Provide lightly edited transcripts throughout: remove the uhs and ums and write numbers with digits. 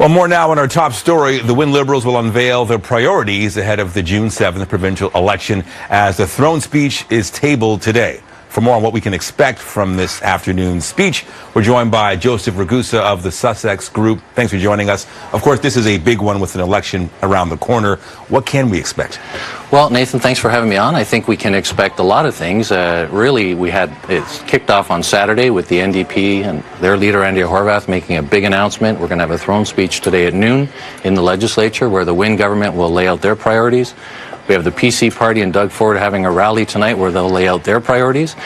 Well, more now on our top story. The Win Liberals will unveil their priorities ahead of the June 7th provincial election as the throne speech is tabled today. For more on what we can expect from this afternoon's speech, we're joined by Joseph Ragusa of the Sussex Group. Thanks for joining us. Of course, this is a big one with an election around the corner. What can we expect? Well, Nathan, thanks for having me on. I think we can expect a lot of things. Really, it's kicked off on Saturday with the NDP and their leader, Andy Horwath, making a big announcement. We're going to have a throne speech today at noon in the Legislature where the Win government will lay out their priorities. We have the PC party and Doug Ford having a rally tonight where they'll lay out their priorities.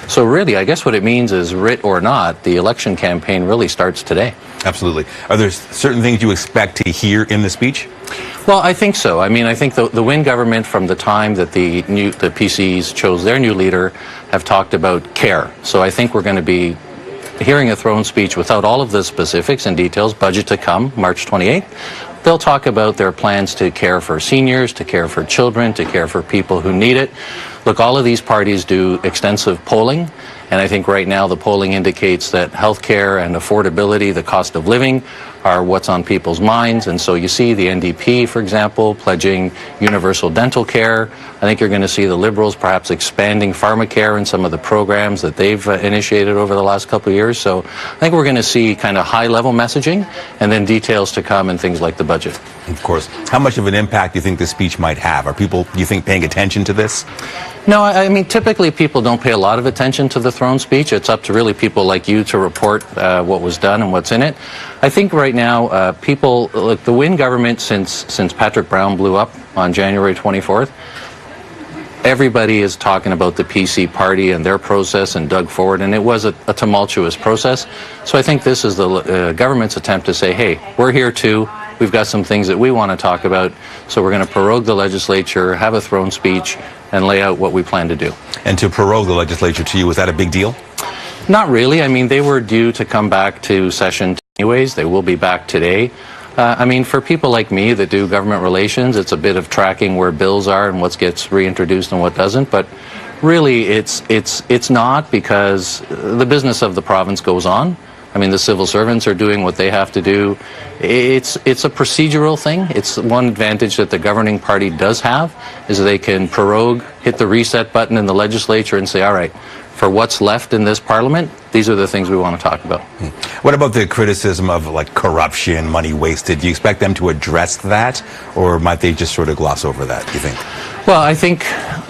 So really, I guess what it means is, writ or not, the election campaign really starts today. Absolutely. Are there certain things you expect to hear in the speech? Well, I think so. I mean, I think the Win government, from the time that the PCs chose their new leader, have talked about care. So I think we're going to be hearing a throne speech without all of the specifics and details. Budget to come, March 28th. They'll talk about their plans to care for seniors, to care for children, to care for people who need it. Look, all of these parties do extensive polling, and I think right now the polling indicates that healthcare and affordability, the cost of living, are what's on people's minds. And so you see the NDP, for example, pledging universal dental care. I think you're going to see the Liberals perhaps expanding pharmacare and some of the programs that they've initiated over the last couple of years. So I think we're going to see kind of high-level messaging and then details to come and things like the budget. Of course. How much of an impact do you think this speech might have? Are people, do you think, paying attention to this? No, I mean, typically people don't pay a lot of attention to the throne speech. It's up to really people like you to report what was done and what's in it. I think right now people, look, the Win government, since Patrick Brown blew up on January 24th, everybody is talking about the PC party and their process and Doug Ford, and it was a tumultuous process. So I think this is the government's attempt to say, hey, we're here too. We've got some things that we want to talk about, so we're going to prorogue the legislature, have a throne speech, and lay out what we plan to do. And to prorogue the legislature to you, was that a big deal? Not really. I mean, they were due to come back to session anyways. They will be back today. I mean, for people like me that do government relations, it's a bit of tracking where bills are and what gets reintroduced and what doesn't. But really, it's not, because the business of the province goes on. I mean, the civil servants are doing what they have to do. It's a procedural thing. It's one advantage that the governing party does have, is they can prorogue, hit the reset button in the legislature and say, all right, for what's left in this parliament, these are the things we want to talk about. What about the criticism of, like, corruption, money wasted? Do you expect them to address that, or might they just sort of gloss over that, do you think? Well, I think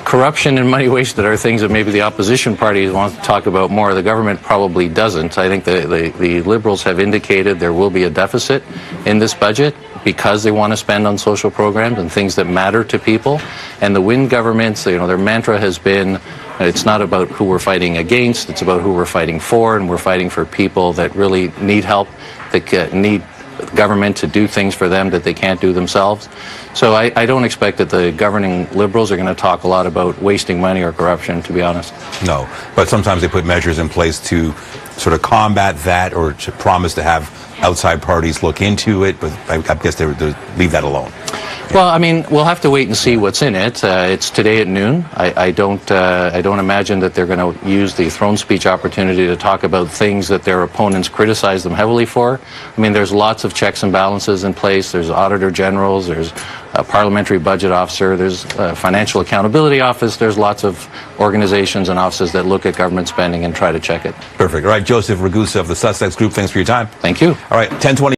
corruption and money wasted are things that maybe the opposition parties want to talk about more. The government probably doesn't. I think the Liberals have indicated there will be a deficit in this budget because they want to spend on social programs and things that matter to people. And the Win governments, you know, their mantra has been, it's not about who we're fighting against, it's about who we're fighting for, and we're fighting for people that really need help, that need government to do things for them that they can't do themselves. So I don't expect that the governing Liberals are going to talk a lot about wasting money or corruption, to be honest. No, but sometimes they put measures in place to sort of combat that, or to promise to have outside parties look into it, but I guess they leave that alone. Well, I mean, we'll have to wait and see what's in it. It's today at noon. I don't imagine that they're going to use the throne speech opportunity to talk about things that their opponents criticize them heavily for. I mean, there's lots of checks and balances in place. There's auditor generals. There's a parliamentary budget officer. There's a financial accountability office. There's lots of organizations and offices that look at government spending and try to check it. Perfect. All right, Joseph Ragusa of the Sussex Group, thanks for your time. Thank you. All right, 10:20.